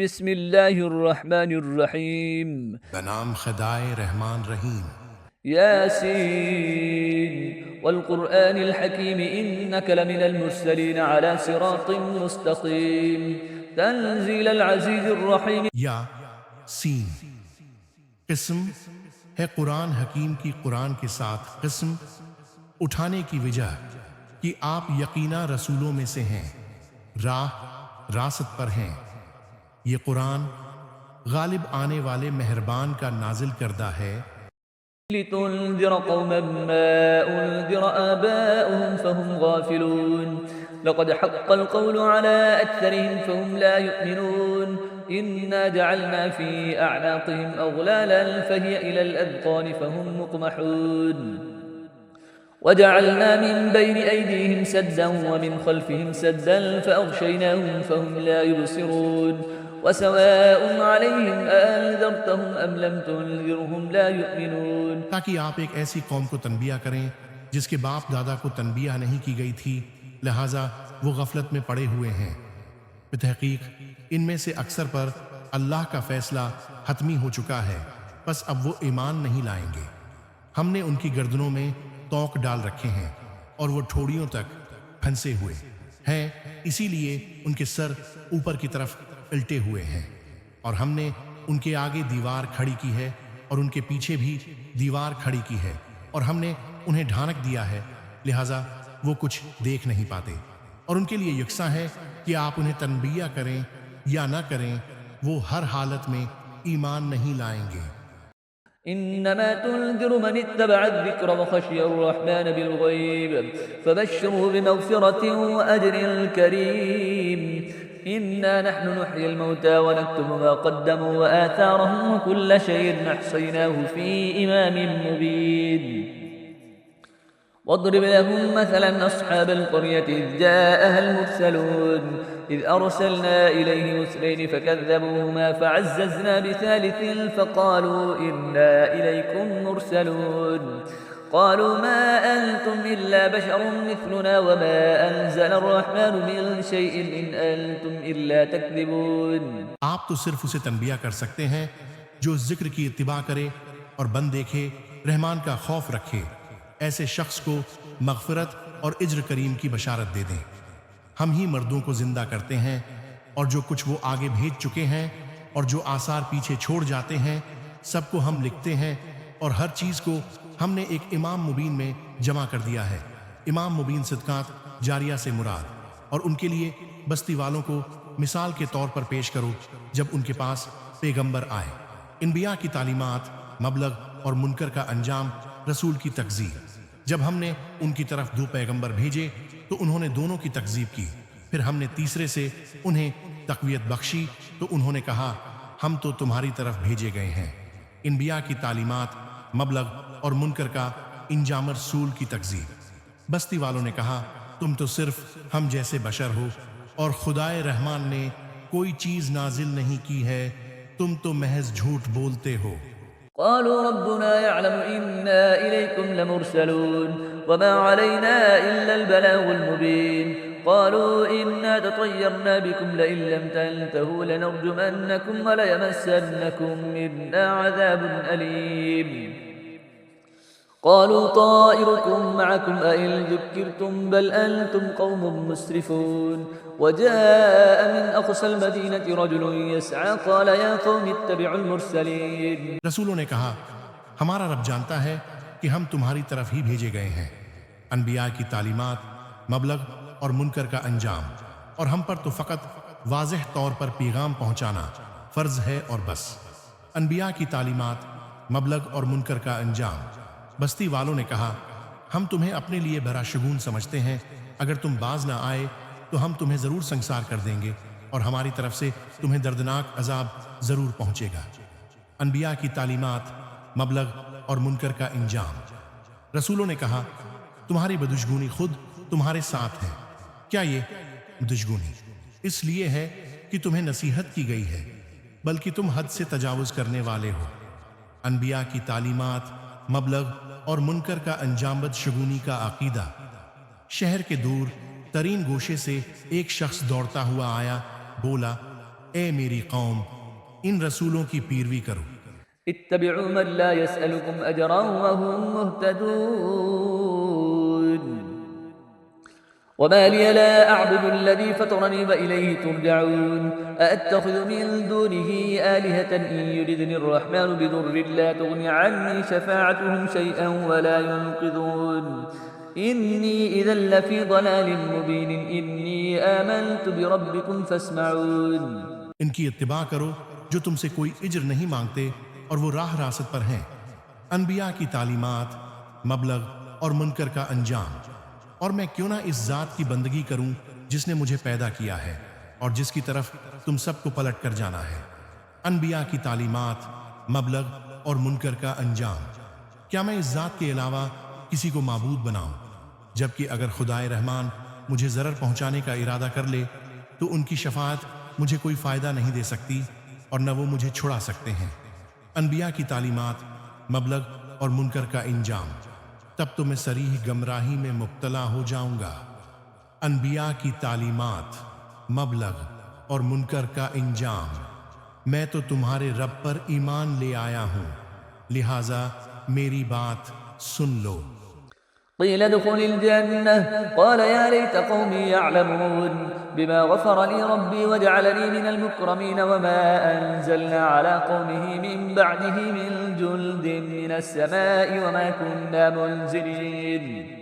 بسم اللہ الرحمن الرحیم بنام خدائے رحمان رحیم۔ یاسین والقرآن الحکیم انک لمن المرسلین على صراط مستقیم تنزیل العزیز الرحیم۔ یا سین قسم ہے قرآن حکیم کی، قرآن کے ساتھ قسم اٹھانے کی وجہ کہ آپ یقینا رسولوں میں سے ہیں، راست پر ہیں۔ یہ قرآن غالب آنے والے مہربان کا نازل کردہ ہے، لتنذر قوما ما انذر آباؤهم فهم غافلون لقد حق القول على أكثرهم فهم لا يؤمنون إنا جعلنا في أعناقهم أغلالا فهي إلى الأذقان فهم مقمحون وجعلنا من بين أيديهم سدا ومن خلفهم سدا فأغشيناهم فهم لا يبصرون وسواء عليهم أنذرتهم أم لم تنذرهم لا يؤمنون۔ تاکہ آپ ایک ایسی قوم کو تنبیہ کریں جس کے باپ دادا کو تنبیہ نہیں کی گئی تھی، لہٰذا وہ غفلت میں پڑے ہوئے ہیں۔ بتحقیق ان میں سے اکثر پر اللہ کا فیصلہ حتمی ہو چکا ہے، پس اب وہ ایمان نہیں لائیں گے۔ ہم نے ان کی گردنوں میں توق ڈال رکھے ہیں اور وہ ٹھوڑیوں تک پھنسے ہوئے ہیں، اسی لیے ان کے سر اوپر کی طرف الٹے ہوئے ہیں، اور ہم نے ان کے آگے دیوار کھڑی کی ہے اور ان کے پیچھے بھی دیوار کھڑی کی ہے، اور ہم نے انہیں ڈھانک دیا ہے، لہٰذا وہ کچھ دیکھ نہیں پاتے، اور ان کے لیے یکساں ہے کہ آپ انہیں تنبیہ کریں یا نہ کریں، وہ ہر حالت میں ایمان نہیں لائیں گے۔ انما تنذر من اتبع الذکر وخشی الرحمن بالغیب فبشره بمغفرة واجر کریم۔ انا نحن نحيي الموتى ونكتب ما قدموا وآثارهم وكل شيء احصيناه في إمام مبين۔ واضرب لهم مثلا أصحاب القرية إذ جاءها المرسلون إذ أرسلنا إليهم اثنين فكذبوهما فعززنا بثالث فقالوا إنا إليكم مرسلون قالوا ما أنتم إلا بشر مثلنا وما أنزل الرحمن من شيء إن أنتم إلا تكذبون۔ آپ تو صرف اسے تنبیہ کر سکتے ہیں جو ذکر کی اتباع کرے اور بند دیکھے، رحمان کا خوف رکھے، ایسے شخص کو مغفرت اور اجر کریم کی بشارت دے دیں۔ ہم ہی مردوں کو زندہ کرتے ہیں، اور جو کچھ وہ آگے بھیج چکے ہیں اور جو آثار پیچھے چھوڑ جاتے ہیں سب کو ہم لکھتے ہیں، اور ہر چیز کو ہم نے ایک امام مبین میں جمع کر دیا ہے۔ امام مبین صدقات جاریہ سے مراد، اور ان کے لیے بستی والوں کو مثال کے طور پر پیش کرو جب ان کے پاس پیغمبر آئے۔ انبیاء کی تعلیمات، مبلغ اور منکر کا انجام، رسول کی تکذیب۔ جب ہم نے ان کی طرف دو پیغمبر بھیجے تو انہوں نے دونوں کی تکذیب کی، پھر ہم نے تیسرے سے انہیں تقویت بخشی تو انہوں نے کہا ہم تو تمہاری طرف بھیجے گئے ہیں۔ انبیاء کی تعلیمات، مبلغ اور منکر کا انجام، رسول کی تکذیب۔ بستی والوں نے کہا تم تو صرف ہم جیسے بشر ہو، اور خدائے رحمان نے کوئی چیز نازل نہیں کی ہے، تم تو محض جھوٹ بولتے ہو۔ قالوا ربنا يعلم إنا إليكم لمرسلون وما علينا إلا البلاغ المبين قالوا إنا تطيرنا بكم لئن لم تنتهوا لنرجمنكم وليمسنكم منا عذاب أليم قالوا طائركم معكم أئن ذكرتم بل أنتم قوم مسرفون وجاء من أقصى المدينة رجل يسعى قال يا قوم اتبعوا المرسلين۔ رسولوں نے کہا ہمارا رب جانتا ہے کہ ہم تمہاری طرف ہی بھیجے گئے ہیں۔ انبیاء کی تعلیمات، مبلغ اور منکر کا انجام، اور ہم پر تو فقط واضح طور پر پیغام پہنچانا فرض ہے اور بس۔ انبیاء کی تعلیمات، مبلغ اور منکر کا انجام۔ بستی والوں نے کہا ہم تمہیں اپنے لیے بھرا شگون سمجھتے ہیں، اگر تم باز نہ آئے تو ہم تمہیں ضرور سنسار کر دیں گے، اور ہماری طرف سے تمہیں دردناک عذاب ضرور پہنچے گا۔ انبیاء کی تعلیمات، مبلغ اور منکر کا انجام۔ رسولوں نے کہا تمہاری بدشگونی خود تمہارے ساتھ ہے۔ کیا یہ بدشگونی اس لیے ہے کہ تمہیں نصیحت کی گئی ہے، بلکہ تم حد سے تجاوز کرنے والے ہو۔ انبیاء کی تعلیمات، مبلغ اور منکر کا انجام، بدشگونی کا عقیدہ۔ شہر کے دور ترین گوشے سے ایک شخص دوڑتا ہوا آیا، بولا اے میری قوم ان رسولوں کی پیروی کرو اتبعوا من لا يسألكم أجرا وهم مهتدون وما لي لا أعبد الذي فطرني وإليه ترجعون أأتخذ من دونه آلهة إن يردني الرحمن بضر لا تغني عني شفاعتهم شيئا ولا ينقذون إني إذا لفي ضلال مبين إني آمنت بربكم فاسمعون ان کی اتباع کرو جو تم سے کوئی اجر نہیں مانگتے اور وہ راہ راست پر ہیں انبیاء کی تعلیمات مبلغ اور منکر کا انجام اور میں کیوں نہ اس ذات کی بندگی کروں جس نے مجھے پیدا کیا ہے اور جس کی طرف تم سب کو پلٹ کر جانا ہے انبیاء کی تعلیمات مبلغ اور منکر کا انجام کیا میں اس ذات کے علاوہ کسی کو معبود بناؤں جبکہ اگر خدائے رحمان مجھے ضرر پہنچانے کا ارادہ کر لے تو ان کی شفاعت مجھے کوئی فائدہ نہیں دے سکتی اور نہ وہ مجھے چھڑا سکتے ہیں انبیاء کی تعلیمات مبلغ اور منکر کا انجام تب تو میں صریح گمراہی میں مبتلا ہو جاؤں گا انبیاء کی تعلیمات مبلغ اور منکر کا انجام میں تو تمہارے رب پر ایمان لے آیا ہوں لہٰذا میری بات سن لو قيل ادخل الجنة قال يا ليت قومي يعلمون بما غفر لي ربي وجعلني من المكرمين وما أنزلنا على قومه من بعده من جلد من السماء وما كنا منزلين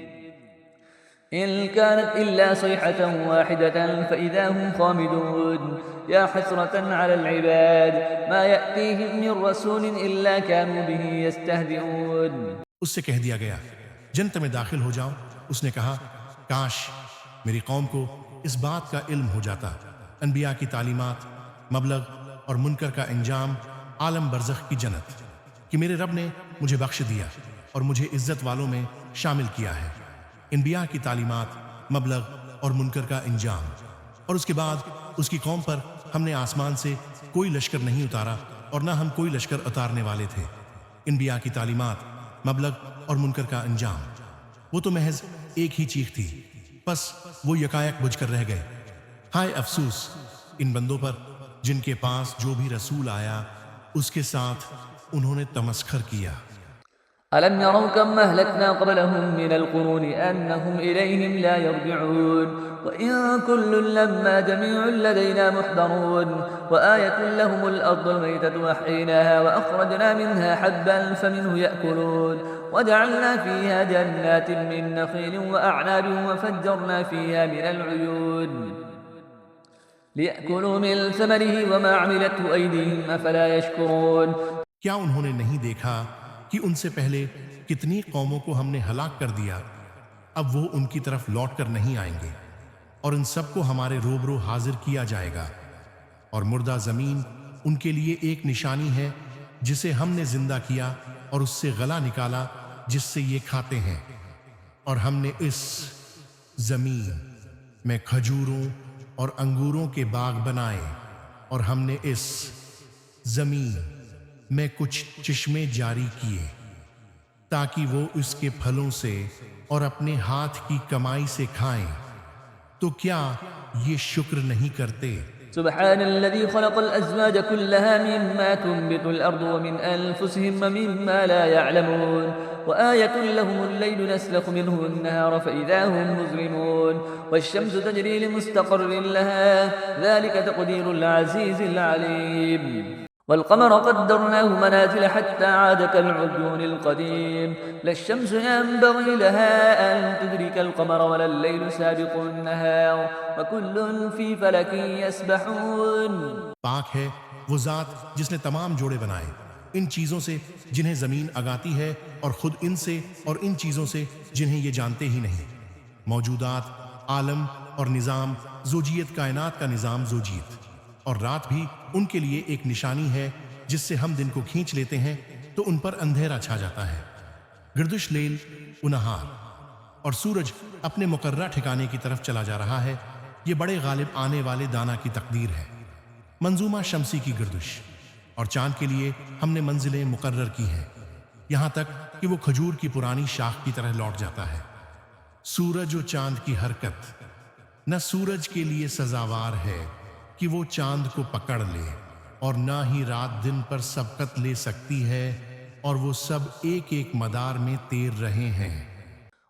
إن كانت إلا صيحة واحدة فإذا هم خامدون يا حسرة على العباد ما يأتيهم من رسول إلا كانوا به يستهزئون اس سے کہہ دیا گیا جنت میں داخل ہو جاؤ اس نے کہا کاش میری قوم کو اس بات کا علم ہو جاتا انبیاء کی تعلیمات مبلغ اور منکر کا انجام عالم برزخ کی جنت کہ میرے رب نے مجھے بخش دیا اور مجھے عزت والوں میں شامل کیا ہے انبیاء کی تعلیمات مبلغ اور منکر کا انجام اور اس کے بعد اس کی قوم پر ہم نے آسمان سے کوئی لشکر نہیں اتارا اور نہ ہم کوئی لشکر اتارنے والے تھے انبیاء کی تعلیمات مبلغ اور منکر کا انجام وہ تو محض ایک ہی چیخ تھی بس وہ یکایک بجھ کر رہ گئے ہائے افسوس ان بندوں پر جن کے پاس جو بھی رسول آیا اس کے ساتھ انہوں نے تمسخر کیا ألم يروا كم أهلكنا قبلهم من القرون أنهم إليهم لا يرجعون وإن كل لما جميع لدينا محضرون وآية لهم الأرض الميتة وأحييناها وأخرجنا منها حبا فمنه يأكلون وجعلنا فيها جنات من نخيل وأعناب وفجرنا فيها من العيون ليأكلوا من ثمره وما عملته أيديهم أفلا يشكرون کیا انہوں نے نہیں دیکھا کہ ان سے پہلے کتنی قوموں کو ہم نے ہلاک کر دیا اب وہ ان کی طرف لوٹ کر نہیں آئیں گے اور ان سب کو ہمارے روبرو حاضر کیا جائے گا اور مردہ زمین ان کے لیے ایک نشانی ہے جسے ہم نے زندہ کیا اور اس سے غلہ نکالا جس سے یہ کھاتے ہیں اور ہم نے اس زمین میں کھجوروں اور انگوروں کے باغ بنائے اور ہم نے اس زمین میں کچھ چشمے جاری کیے تاکہ وہ اس کے پھلوں سے اور اپنے ہاتھ کی کمائی سے کھائیں تو کیا یہ شکر نہیں کرتے سبحان الذي خلق الأزواج كلها مما تنبت الأرض ومن أنفسهم ومما لا يعلمون وآية لهم الليل نسلخ منه النهار فإذا هم مظلمون والشمس تجري لمستقر لها ذلك تقدير العزيز العليم والقمر قدرناه منازل حتى عاد كالعرجون القديم لا الشمس ينبغي لها أن تدرك القمر ولا الليل سابق النهار وكل في فلك يسبحون پاک ہے وہ ذات جس نے تمام جوڑے بنائے ان چیزوں سے جنہیں زمین اگاتی ہے اور خود ان سے اور ان چیزوں سے جنہیں یہ جانتے ہی نہیں موجودات عالم اور نظام زوجیت کائنات کا نظام زوجیت اور رات بھی ان کے لیے ایک نشانی ہے جس سے ہم دن کو کھینچ لیتے ہیں تو ان پر اندھیرا چھا جاتا ہے گردش لیل و نہار اور سورج اپنے مقررہ ٹھکانے کی طرف چلا جا رہا ہے یہ بڑے غالب آنے والے دانا کی تقدیر ہے منظومہ شمسی کی گردش اور چاند کے لیے ہم نے منزلیں مقرر کی ہیں یہاں تک کہ وہ کھجور کی پرانی شاخ کی طرح لوٹ جاتا ہے سورج و چاند کی حرکت نہ سورج کے لیے سزاوار ہے کہ وہ چاند کو پکڑ لے، اور نہ ہی رات دن پر سبقت لے سکتی ہے، اور وہ سب ایک ایک مدار میں تیر رہے ہیں۔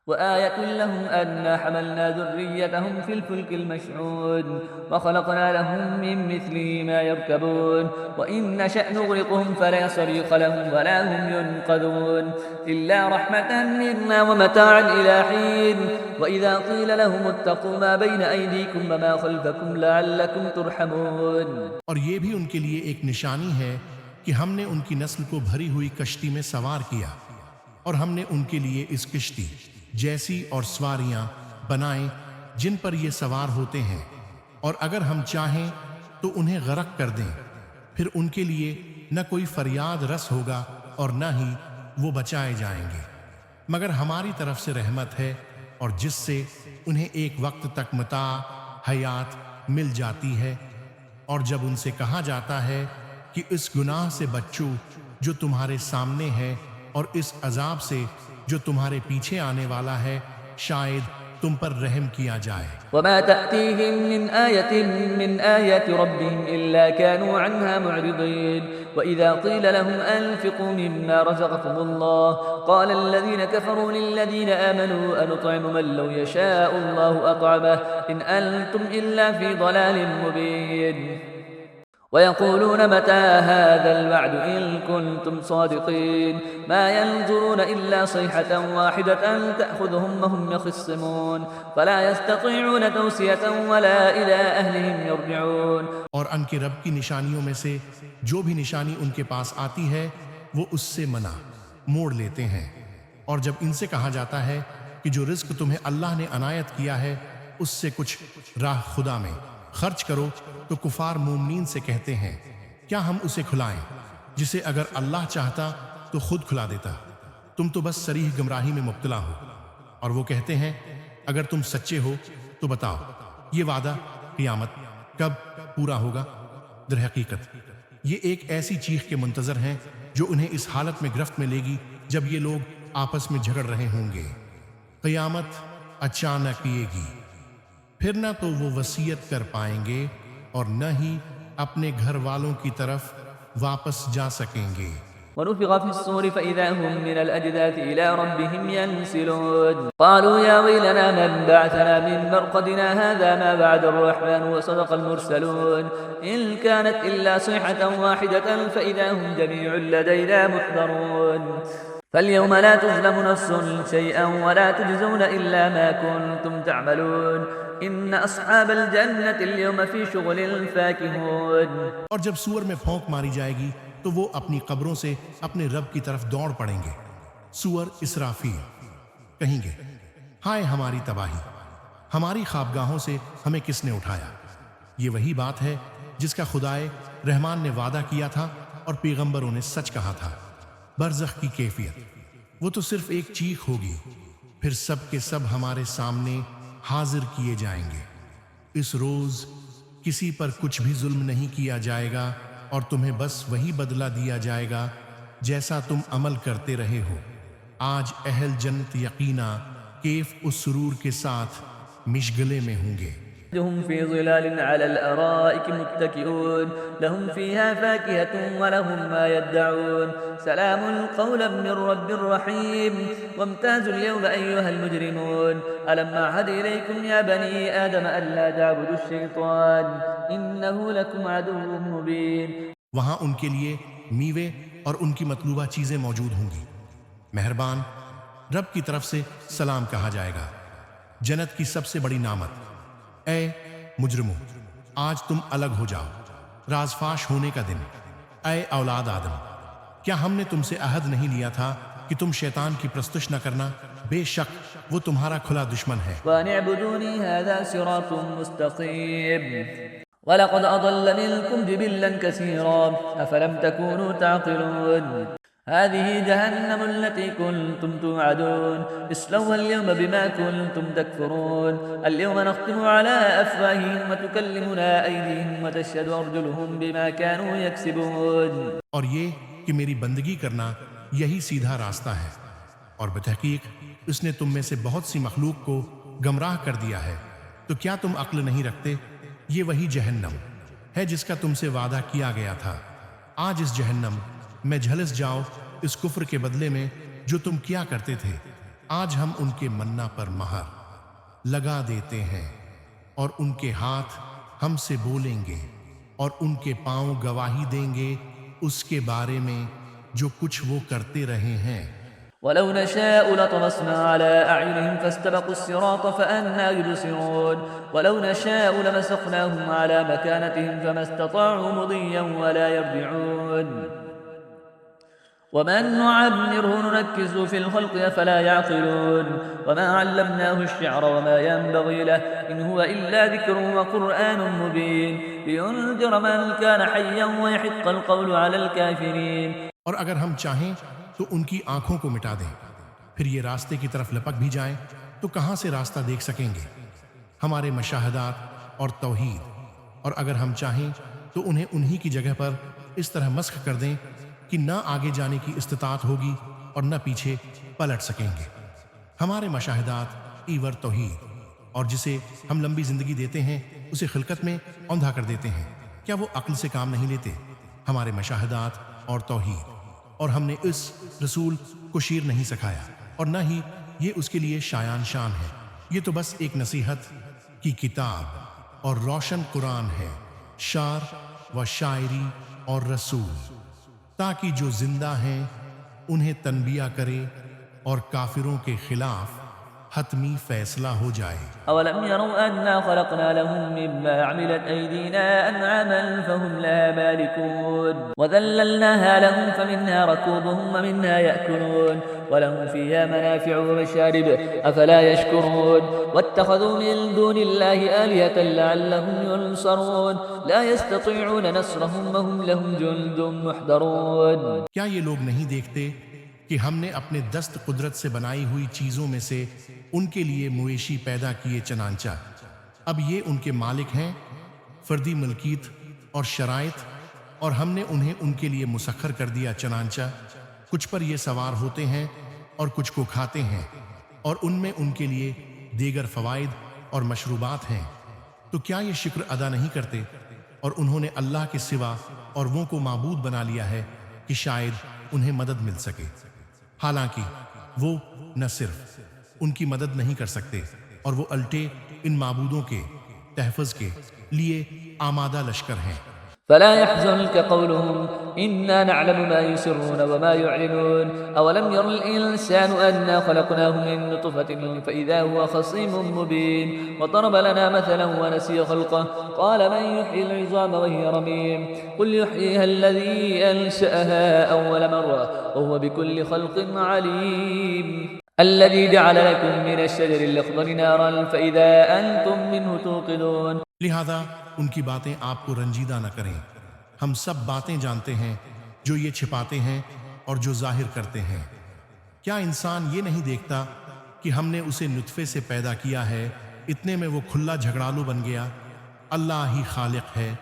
وآية لهم أنا حملنا ذريتهم في الفلك المشحون وخلقنا لهم من مثله ما يركبون وإن نشأ نغرقهم فلا صريخ لهم ولا هم ينقذون إلا رحمة منا ومتاعا إلى حين وإذا قيل لهم اتقوا ما بين أيديكم وما خلفكم لعلكم ترحمون۔ اور یہ بھی ان کے لیے ایک نشانی ہے کہ ہم نے ان کی نسل کو بھری ہوئی کشتی میں سوار کیا، اور ہم نے ان کے لیے اس کشتی جیسی اور سواریاں بنائیں جن پر یہ سوار ہوتے ہیں، اور اگر ہم چاہیں تو انہیں غرق کر دیں، پھر ان کے لیے نہ کوئی فریاد رس ہوگا اور نہ ہی وہ بچائے جائیں گے، مگر ہماری طرف سے رحمت ہے، اور جس سے انہیں ایک وقت تک متاع حیات مل جاتی ہے۔ اور جب ان سے کہا جاتا ہے کہ اس گناہ سے بچو جو تمہارے سامنے ہے، اور اس عذاب سے جو تمہارے پیچھے آنے والا ہے، شاید تم پر رحم کیا جائے۔ وما تأتيهم من آية من آيات ربهم إلا كانوا عنها معرضين وإذا قيل لهم أنفقوا مما رزقكم الله قال الذين كفروا للذين آمنوا أنطعم من لو يشاء الله أطعمه إن أنتم إلا في ضلال مبين ويقولون متى هذا الوعد إن كنتم صادقين ما ينظرون إلا صيحة واحدة تأخذهم وهم يخصمون فلا يستطيعون توصية ولا إلى أهلهم يرجعون۔ اور ان کے رب کی نشانیوں میں سے جو بھی نشانی ان کے پاس آتی ہے وہ اس سے منع موڑ لیتے ہیں، اور جب ان سے کہا جاتا ہے کہ جو رزق تمہیں اللہ نے عنایت کیا ہے اس سے کچھ راہ خدا میں خرچ کرو، تو کفار مومنین سے کہتے ہیں کیا ہم اسے کھلائیں جسے اگر اللہ چاہتا تو خود کھلا دیتا، تم تو بس صریح گمراہی میں مبتلا ہو۔ اور وہ کہتے ہیں اگر تم سچے ہو تو بتاؤ یہ وعدہ قیامت کب پورا ہوگا؟ در حقیقت یہ ایک ایسی چیخ کے منتظر ہیں جو انہیں اس حالت میں گرفت میں لے گی جب یہ لوگ آپس میں جھگڑ رہے ہوں گے۔ قیامت اچانک آئے گی، پھر نہ تو وہ وصیت کر پائیں گے اور نہ ہی اپنے گھر والوں کی طرف واپس جا سکیں گے۔ ونفخ في الصور فإذا هم من الأجداث إلى ربهم ينسلون قالوا يا ويلنا من بعثنا من مرقدنا هذا ما بعد الرحمن وصدق المرسلون إن كانت إلا صيحة واحدة فإذا هم جميع لدينا محضرون فاليوم لا تظلم نفس شيئا ولا تجزون إلا ما كنتم تعملون إن أصحاب الجنة اليوم في شغل فاكهون۔ اور جب سور میں پھونک ماری جائے گی تو وہ اپنی قبروں سے اپنے رب کی طرف دوڑ پڑیں گے۔ سور اسرافیل کہیں گے ہائے ہماری تباہی، ہماری خوابگاہوں سے ہمیں کس نے اٹھایا۔ یہ وہی بات ہے جس کا خدائے رحمان نے وعدہ کیا تھا اور پیغمبروں نے سچ کہا تھا۔ برزخ کی کیفیت وہ تو صرف ایک چیخ ہوگی، پھر سب کے سب ہمارے سامنے حاضر کیے جائیں گے۔ اس روز کسی پر کچھ بھی ظلم نہیں کیا جائے گا اور تمہیں بس وہی بدلہ دیا جائے گا جیسا تم عمل کرتے رہے ہو۔ آج اہل جنت یقینا کیف اس سرور کے ساتھ مشغلے میں ہوں گے۔ هم في ظلال على الأرائك متكئون لهم فيها فاكهة ولهم ما يدعون سلام قولا من رب رحيم وامتازوا اليوم أيها المجرمون ألم أعهد إليكم يا بني آدم ألا تعبدوا الشيطان إنه لكم عدو مبين۔ وہاں ان کے لیے میوے اور ان کی مطلوبہ چیزیں موجود ہوں گی۔ مہربان رب کی طرف سے سلام کہا جائے گا۔ جنت کی سب سے بڑی نعمت اے مجرموں آج تم الگ ہو جاؤ، راز فاش ہونے کا دن۔ اے اولاد آدم کیا ہم نے تم سے عہد نہیں لیا تھا کہ تم شیطان کی پرستش نہ کرنا؟ بے شک وہ تمہارا کھلا دشمن ہے۔ وَأَنِ اعْبُدُونِي هَذَا صِرَاطٌ مُسْتَقِيمٌ وَلَقَدْ أَضَلَّ مِنكُمْ جِبِلًّا كَثِيرًا أَفَلَمْ تَكُونُوا تَعْقِلُونَ هذه جهنم التي كنتم توعدون اصلوها اليوم بما كنتم تكفرون اليوم نختم على أفواههم وتكلمنا أيديهم وتشهد أرجلهم بما كانوا يكسبون۔ اور یہ کہ میری بندگی کرنا یہی سیدھا راستہ ہے، اور بتحقیق اس نے تم میں سے بہت سی مخلوق کو گمراہ کر دیا ہے، تو کیا تم عقل نہیں رکھتے؟ یہ وہی جہنم ہے جس کا تم سے وعدہ کیا گیا تھا۔ آج اس جہنم میں جھلس جاؤ اس کفر کے بدلے میں جو تم کیا کرتے تھے۔ آج ہم ان کے منہ پر مہر لگا دیتے ہیں اور ان کے ہاتھ ہم سے بولیں گے اور ان کے پاؤں گواہی دیں گے اس کے بارے میں جو کچھ وہ کرتے رہے ہیں۔ ولو نشاء لطمسنا على أعينهم فاستبقوا الصراط فأنى يبصرون ولو نشاء لمسخناهم على مكانتهم فما استطاعوا مضيا ولا يرجعون ومن نعمره ننكسه في الخلق أفلا يعقلون وما علمناه الشعر وما ينبغي له إن هو إلا ذكر وقرآن مبين لينذر من كان حيا ويحق القول على الكافرين۔ اور اگر ہم چاہیں تو ان کی آنکھوں کو مٹا دیں، پھر یہ راستے کی طرف لپک بھی جائیں تو کہاں سے راستہ دیکھ سکیں گے؟ ہمارے مشاہدات اور توحید، اور اگر ہم چاہیں تو انہیں انہی کی جگہ پر اس طرح مسخ کر دیں کہ نہ آگے جانے کی استطاعت ہوگی اور نہ پیچھے پلٹ سکیں گے۔ ہمارے مشاہدات ایور توحید، اور جسے ہم لمبی زندگی دیتے ہیں اسے خلقت میں اوندھا کر دیتے ہیں۔ کیا وہ عقل سے کام نہیں لیتے؟ ہمارے مشاہدات اور توحید، اور ہم نے اس رسول کو شیر نہیں سکھایا اور نہ ہی یہ اس کے لیے شایان شان ہے۔ یہ تو بس ایک نصیحت کی کتاب اور روشن قرآن ہے، شعر و شاعری اور رسول، تاکہ جو زندہ ہیں انہیں تنبیہ کرے اور کافروں کے خلاف حتمی فیصلہ ہو جائے۔ أولم يروا أنا خلقنا لهم مما عملت أيدينا أنعاما فهم لها مالكون وذللناها لهم فمنها ركوبهم ومنها يأكلون ولهم فيها منافع ومشارب أفلا يشكرون واتخذوا من دون الله آلهة لعلهم ينصرون لا يستطيعون نصرهم وهم لهم جند محضرون۔ کیا یہ لوگ نہیں دیکھتے کہ ہم نے اپنے دست قدرت سے بنائی ہوئی چیزوں میں سے ان کے لیے مویشی پیدا کیے، چنانچہ اب یہ ان کے مالک ہیں، فردی ملکیت اور شرائط، اور ہم نے انہیں ان کے لیے مسخر کر دیا، چنانچہ کچھ پر یہ سوار ہوتے ہیں اور کچھ کو کھاتے ہیں، اور ان میں ان کے لیے دیگر فوائد اور مشروبات ہیں۔ تو کیا یہ شکر ادا نہیں کرتے؟ اور انہوں نے اللہ کے سوا اور وہ کو معبود بنا لیا ہے کہ شاید انہیں مدد مل سکے، حالانکہ وہ نہ صرف ان کی مدد نہیں کر سکتے اور وہ الٹے ان معبودوں کے تحفظ کے لیے آمادہ لشکر ہیں۔ فلا يحزنك قولهم إنا نعلم ما يسرون وما يعلنون أولم ير الإنسان أنا خلقناه من نطفة فإذا هو خصيم مبين وضرب لنا مثلا ونسي خلقه قال من يحيي العظام وهي رميم قل يحييها الذي أنشأها أول مرة وهو بكل خلق عليم الذي جعل لكم من الشجر الأخضر نارا فإذا أنتم منه توقدون۔ لہذا ان کی باتیں آپ کو رنجیدہ نہ کریں، ہم سب باتیں جانتے ہیں، جو یہ چھپاتے ہیں اور جو ظاہر کرتے ہیں۔ کیا انسان یہ نہیں دیکھتا کہ ہم نے اسے نطفے سے پیدا کیا ہے، اتنے میں وہ کھلا جھگڑالو بن گیا؟ اللہ ہی خالق ہے،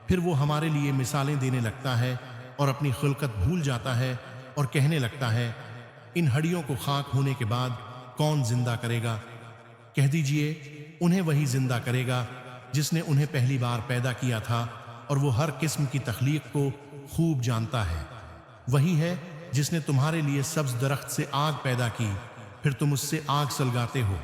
پھر وہ ہمارے لیے مثالیں دینے لگتا ہے اور اپنی خلقت بھول جاتا ہے اور کہنے لگتا ہے ان ہڈیوں کو خاک ہونے کے بعد کون زندہ کرے گا؟ کہہ دیجئے انہیں وہی زندہ کرے گا جس نے انہیں پہلی بار پیدا کیا تھا، اور وہ ہر قسم کی تخلیق کو خوب جانتا ہے۔ وہی ہے جس نے تمہارے لیے سبز درخت سے آگ پیدا کی، پھر تم اس سے آگ سلگاتے ہو۔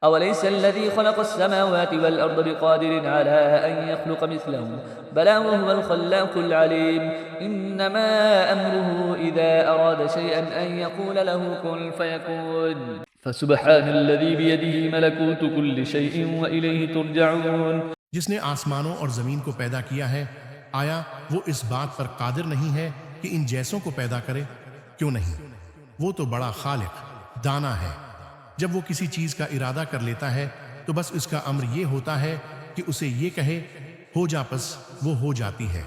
أوليس الذي خلق السماوات والأرض بقادر على أن يخلق مثلهم بلى وهو الخلاق العليم إنما أمره إذا أراد شيئا أن يقول له كن فيكون فسبحان الذي بيده ملكوت كل شيء وإليه ترجعون۔ جس نے آسمانوں اور زمین کو پیدا کیا ہے، آیا وہ اس بات پر قادر نہیں ہے کہ ان جیسوں کو پیدا کرے؟ کیوں نہیں؟ وہ تو بڑا خالق دانا ہے۔ جب وہ کسی چیز کا ارادہ کر لیتا ہے تو بس اس کا امر یہ ہوتا ہے کہ اسے یہ کہے ہو جا، پس وہ ہو جاتی ہے۔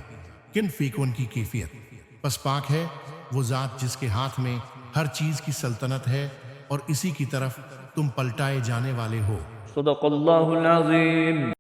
کن فیکون کی کیفیت، پس پاک ہے وہ ذات جس کے ہاتھ میں ہر چیز کی سلطنت ہے اور اسی کی طرف تم پلٹائے جانے والے ہو۔ صدق اللہ العظیم۔